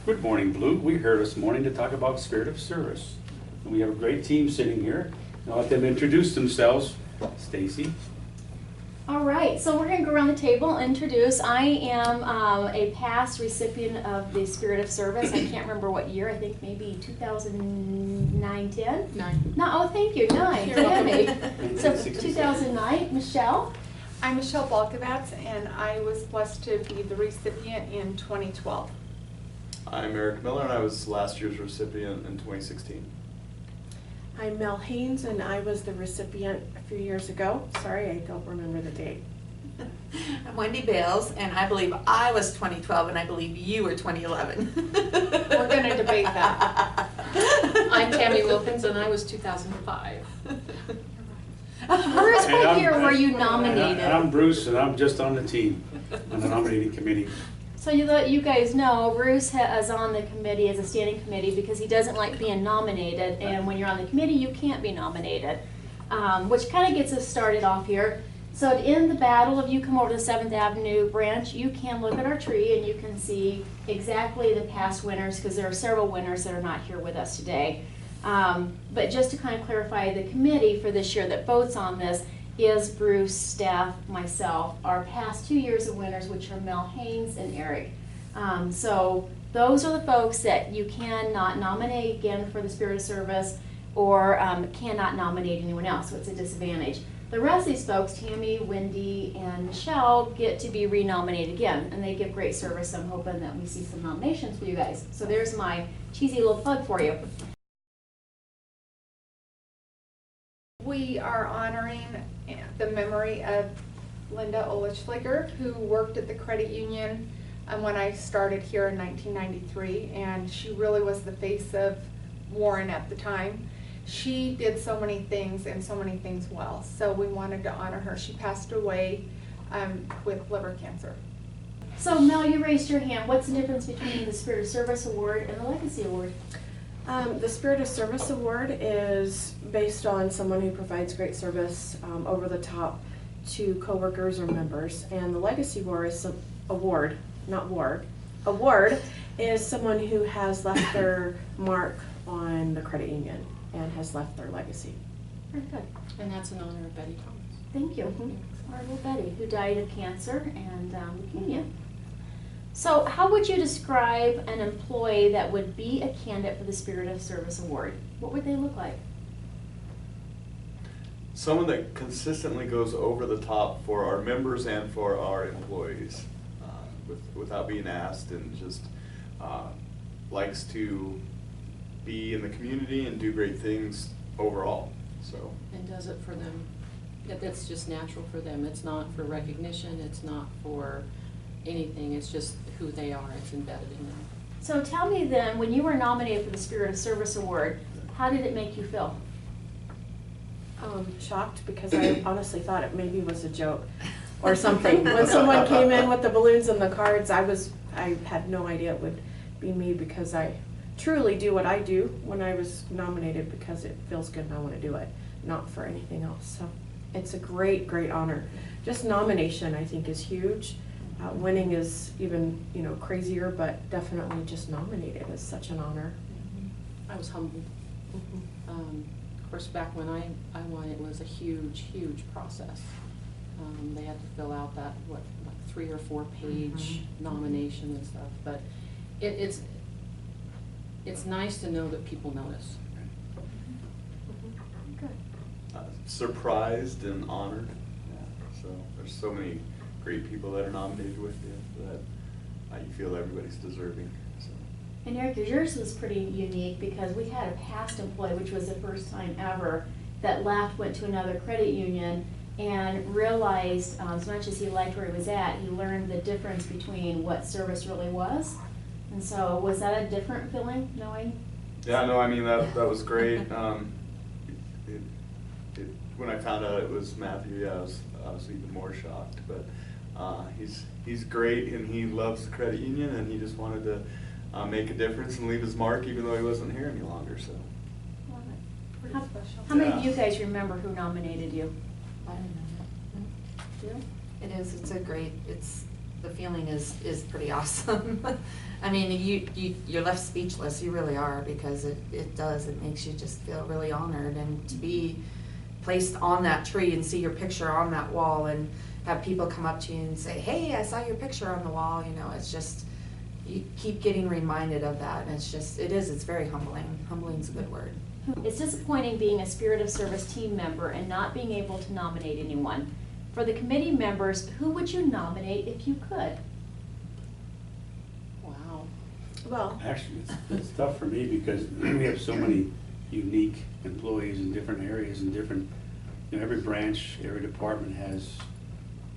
Good morning, Blue. We're here this morning to talk about spirit of service. And we have a great team sitting here. I'll let them introduce themselves. Stacy. All right, so we're going to go around the table and introduce. I am a past recipient of the Spirit of Service. I can't remember what year. I think maybe 2009, 10? 9. No, oh, thank you, 9. You're welcome. Tammy. So 2009, Michelle. I'm Michelle Balkovats, and I was blessed to be the recipient in 2012. I'm Eric Miller, and I was last year's recipient in 2016. I'm Mel Haynes, and I was the recipient a few years ago. Sorry, I don't remember the date. I'm Wendy Bales, and I believe I was 2012, and I believe you were 2011. We're going to debate that. I'm Tammy Wilkins, and I was 2005. Bruce, And what I'm- year were you And nominated? I'm Bruce, and I'm just on the team, on the nominating committee. So you guys know, Bruce is on the committee as a standing committee because he doesn't like being nominated, and when you're on the committee, you can't be nominated, which kind of gets us started off here. So to end the battle, if you come over to the 7th Avenue branch, you can look at our tree and you can see exactly the past winners, because there are several winners that are not here with us today. But just to kind of clarify, the committee for this year that votes on this is Bruce, staff, myself, our past 2 years of winners, which are Mel Haynes and Eric. So those are the folks that you cannot nominate again for the Spirit of Service, or cannot nominate anyone else, so it's a disadvantage. The rest of these folks, Tammy, Wendy, and Michelle, get to be renominated again, and they give great service. I'm hoping that we see some nominations for you guys. So there's my cheesy little plug for you. We are honoring the memory of Linda Olichfliger, who worked at the credit union when I started here in 1993, and she really was the face of Warren at the time. She did so many things and so many things well, so we wanted to honor her. She passed away with liver cancer. So Mel, you raised your hand. What's the difference between the Spirit of Service Award and the Legacy Award? The Spirit of Service Award is based on someone who provides great service over the top to coworkers or members, and the Legacy Award is award is someone who has left their mark on the credit union and has left their legacy. Very good. And that's in honor of Betty Thomas. Thank you. Our little Betty, who died of cancer and leukemia. So how would you describe an employee that would be a candidate for the Spirit of Service Award? What would they look like? Someone that consistently goes over the top for our members and for our employees, without being asked, and just likes to be in the community and do great things overall. So. And does it for them. That's just natural for them. It's not for recognition. It's not for anything. It's just who they are. It's embedded in them. So tell me then, when you were nominated for the Spirit of Service Award, how did it make you feel? Shocked, because I honestly thought it maybe was a joke or something. When someone came in with the balloons and the cards, I had no idea it would be me, because I truly do what I do when I was nominated because it feels good and I want to do it, not for anything else. So it's a great, great honor. Just nomination, I think, is huge. Winning is even, crazier, but definitely just nominated is such an honor. I was humbled. Of course, back when I won, it was a huge, huge process. They had to fill out that, like 3 or 4 page nomination and stuff, but it's nice to know that people notice. Good. Surprised and honored. Yeah. So there's so many great people that are nominated with you that you feel everybody's deserving. So. And Eric, yours was pretty unique because we had a past employee, which was the first time ever, that left, went to another credit union, and realized, as much as he liked where he was at, he learned the difference between what service really was. And so, was that a different feeling, knowing? Yeah, no, I mean, that was great. When I found out it was Matthew, yeah, I was even more shocked. But he's great, and he loves the credit union, and he just wanted to make a difference and leave his mark, even though he wasn't here any longer. So. Love it. Pretty special. How many of you guys remember who nominated you? I don't know. Do you? It is. It's a great. It's the feeling is pretty awesome. I mean, you're left speechless, you really are, because it makes you just feel really honored, and to be placed on that tree and see your picture on that wall and have people come up to you and say, hey, I saw your picture on the wall, you know, it's just, you keep getting reminded of that, and it's very humbling. Humbling's a good word. It's disappointing being a Spirit of Service team member and not being able to nominate anyone. For the committee members, who would you nominate if you could? Wow. Well, Actually, it's tough for me because we have so many unique employees in different areas and different, you know, every branch, every department has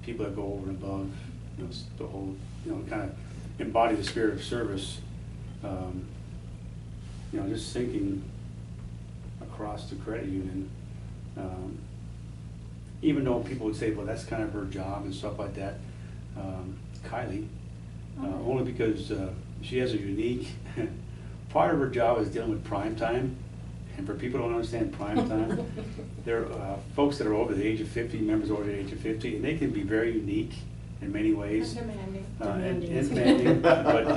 people that go over and above, you know, the whole, you know, kind of embody the spirit of service. You know, just thinking across the credit union, even though people would say, well, that's kind of her job and stuff like that, Kylie, only because she has a unique, part of her job is dealing with prime time. And for people who don't understand prime time, there are folks that are over the age of 50, members over the age of 50, and they can be very unique in many ways. And demanding. And demanding, but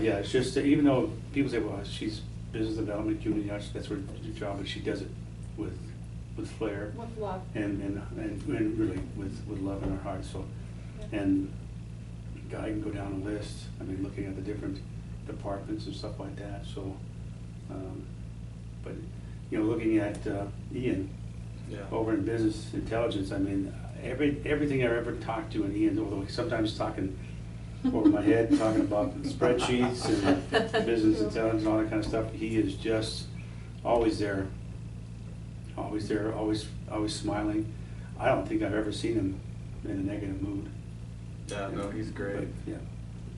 yeah, it's just, even though people say, well, she's business development, community, that's her job, but she does it with flair. With love. And really with love in her heart, so. And God, I can go down a list, I mean, looking at the different departments and stuff like that, so. But, you know, looking at Ian, Yeah. over in business intelligence, I mean, everything I've ever talked to in Ian, although sometimes talking over my head, talking about spreadsheets and business intelligence and all that kind of stuff, he is just always there, always smiling. I don't think I've ever seen him in a negative mood. Yeah, no, he's great. But, yeah.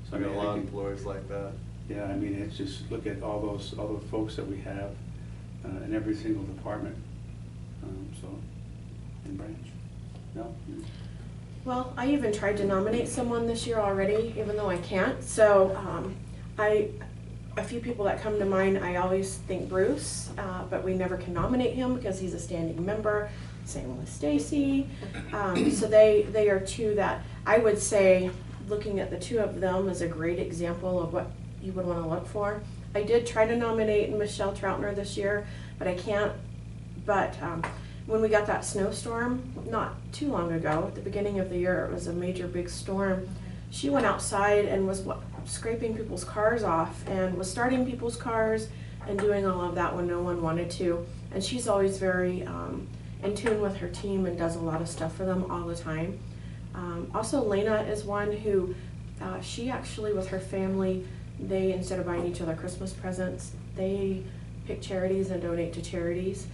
So I got a lot of think- employees like that. Yeah, I mean, it's just, look at all the folks that we have in every single department, so, in branch. No? well, I even tried to nominate someone this year already, even though I can't. So a few people that come to mind, I always think Bruce, but we never can nominate him because he's a standing member. Same with Stacy. So they are two that I would say, looking at the two of them is a great example of what you would want to look for. I did try to nominate Michelle Troutner this year, but I can't. But when we got that snowstorm not too long ago, at the beginning of the year, it was a major big storm. She went outside and was scraping people's cars off and was starting people's cars and doing all of that when no one wanted to. And she's always very in tune with her team and does a lot of stuff for them all the time. Also, Lena is one who, she actually, with her family, they, instead of buying each other Christmas presents, they pick charities and donate to charities.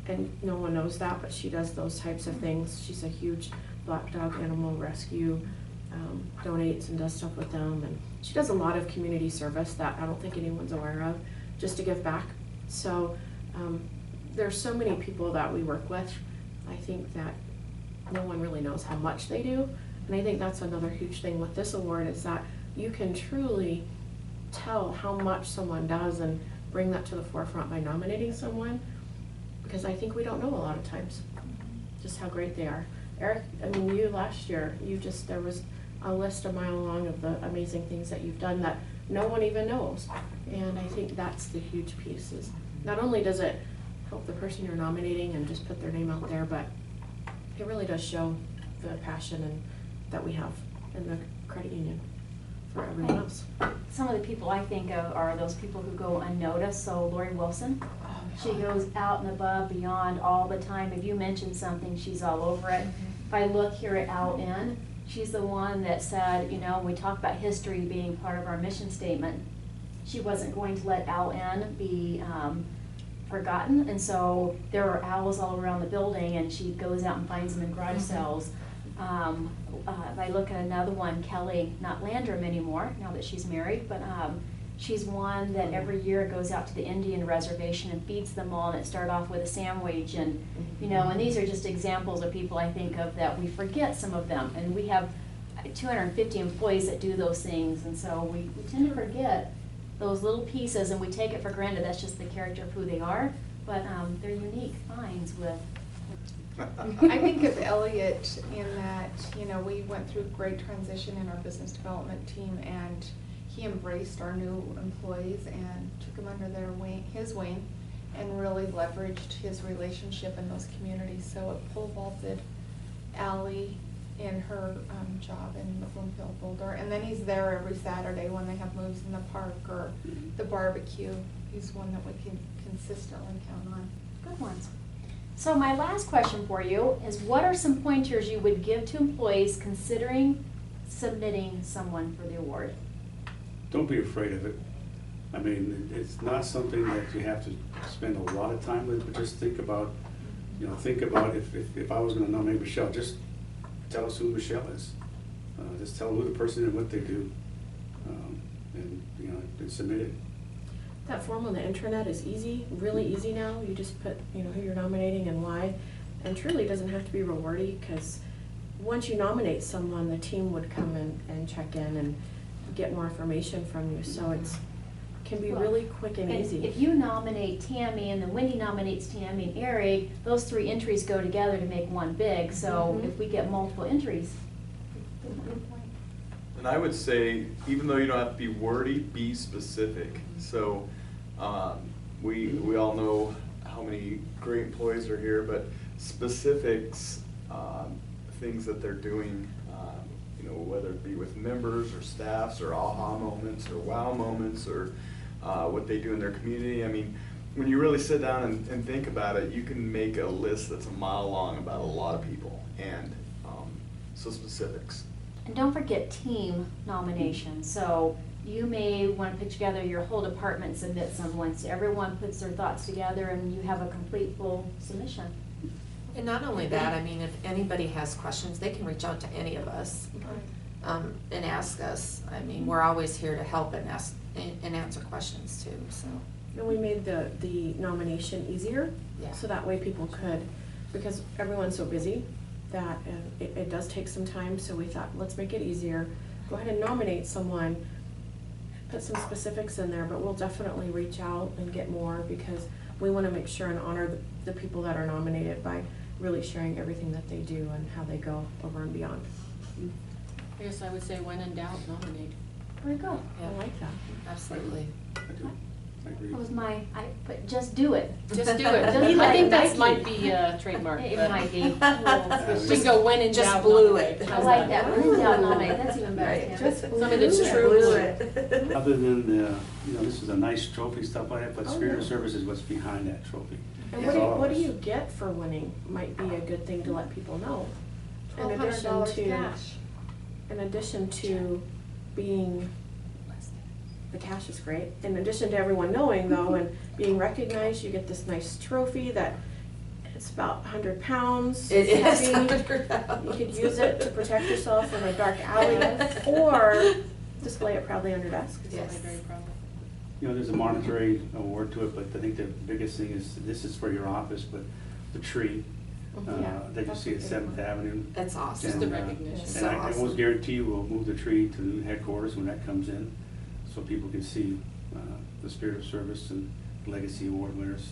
And no one knows that, but she does those types of things. She's a huge Black Dog Animal Rescue, donates and does stuff with them. And she does a lot of community service that I don't think anyone's aware of, just to give back. So there's so many people that we work with. I think that no one really knows how much they do. And I think that's another huge thing with this award, is that you can truly tell how much someone does and bring that to the forefront by nominating someone, because I think we don't know a lot of times just how great they are. Eric, I mean, you last year, there was a list a mile long of the amazing things that you've done that no one even knows. And I think that's the huge piece, is not only does it help the person you're nominating and just put their name out there, but it really does show the passion that we have in the credit union for everyone else. Some of the people I think of are those people who go unnoticed. So Lori Wilson, she goes out and above, beyond all the time. If you mention something, she's all over it. If I look here at Al N, she's the one that said, you know, when we talk about history being part of our mission statement, she wasn't going to let Al N be forgotten, and so there are owls all around the building, and she goes out and finds them in garage sales. If I look at another one, Kelly, not Landrum anymore, now that she's married, but she's one that every year goes out to the Indian reservation and feeds them all, and it started off with a sandwich, and you know, and these are just examples of people I think of that we forget some of them, and we have 250 employees that do those things, and so we tend to forget those little pieces, and we take it for granted. That's just the character of who they are, but they're unique finds with. I think of Elliot in that, you know, we went through a great transition in our business development team, and he embraced our new employees and took them under his wing, and really leveraged his relationship in those communities. So it pole vaulted Ally in her job in the Bloomfield Boulder, and then he's there every Saturday when they have moves in the park or the barbecue. He's one that we can consistently count on. Good ones. So my last question for you is, what are some pointers you would give to employees considering submitting someone for the award? Don't be afraid of it. I mean, it's not something that you have to spend a lot of time with, but just think about, think about if I was gonna nominate Michelle, just tell us who Michelle is. Just tell who the person and what they do, and submit it. That form on the intranet is easy, really easy now. You just put, who you're nominating and why. And truly doesn't have to be rewardy, because once you nominate someone, the team would come and check in and get more information from you. So it's can be really quick and easy. If you nominate Tammy and then Wendy nominates Tammy and Eric, those 3 entries go together to make one big. So if we get multiple entries. And I would say, even though you don't have to be wordy, be specific. So we all know how many great employees are here, but specifics, things that they're doing, whether it be with members or staffs or aha moments or wow moments or what they do in their community. I mean, when you really sit down and think about it, you can make a list that's a mile long about a lot of people, and so specifics. And don't forget team nominations. So you may want to put together your whole department and submit someone. So everyone puts their thoughts together and you have a complete full submission. And not only that, I mean, if anybody has questions, they can reach out to any of us and ask us. I mean, we're always here to help and ask and answer questions too, so. And we made the nomination easier, Yeah. so that way people could, because everyone's so busy that it does take some time, so we thought, let's make it easier. Go ahead and nominate someone, put some specifics in there, but we'll definitely reach out and get more, because we want to make sure and honor the people that are nominated by really sharing everything that they do and how they go over and beyond. I guess I would say, when in doubt, nominate. There you go. Yeah. I like that. Absolutely. I do. I agree. That was but just do it. Just do it. Be I like think that Nike. might be a trademark. It but- might be. Just go when in doubt. Just blew nominate. it. I like that. When in doubt, nominate. That's even better. Right. Tammy. Just Some of it's blew true. it. Other than this is a nice trophy, stuff like that, but Oh, Spirit of yeah. Service is what's behind that trophy. And It's all what do of us. you get for winning might be a good thing to let people know. In addition $1,200 to, cash. in addition to being, the cash is great. In addition to everyone knowing though and being recognized, you get this nice trophy that it's about 100 pounds. It It's is heavy. 100 pounds. You could use it to protect yourself in a dark alley or display it proudly on your desk. Yes. I'm very proud of it. There's a monetary award to it, but I think the biggest thing is, this is for your office, but the tree Yeah, that you that's see a at good 7th one. Avenue. That's awesome. Just the And, recognition. So And I awesome. almost guarantee you we'll move the tree to the new headquarters when that comes in, so people can see the Spirit of Service and Legacy Award winners.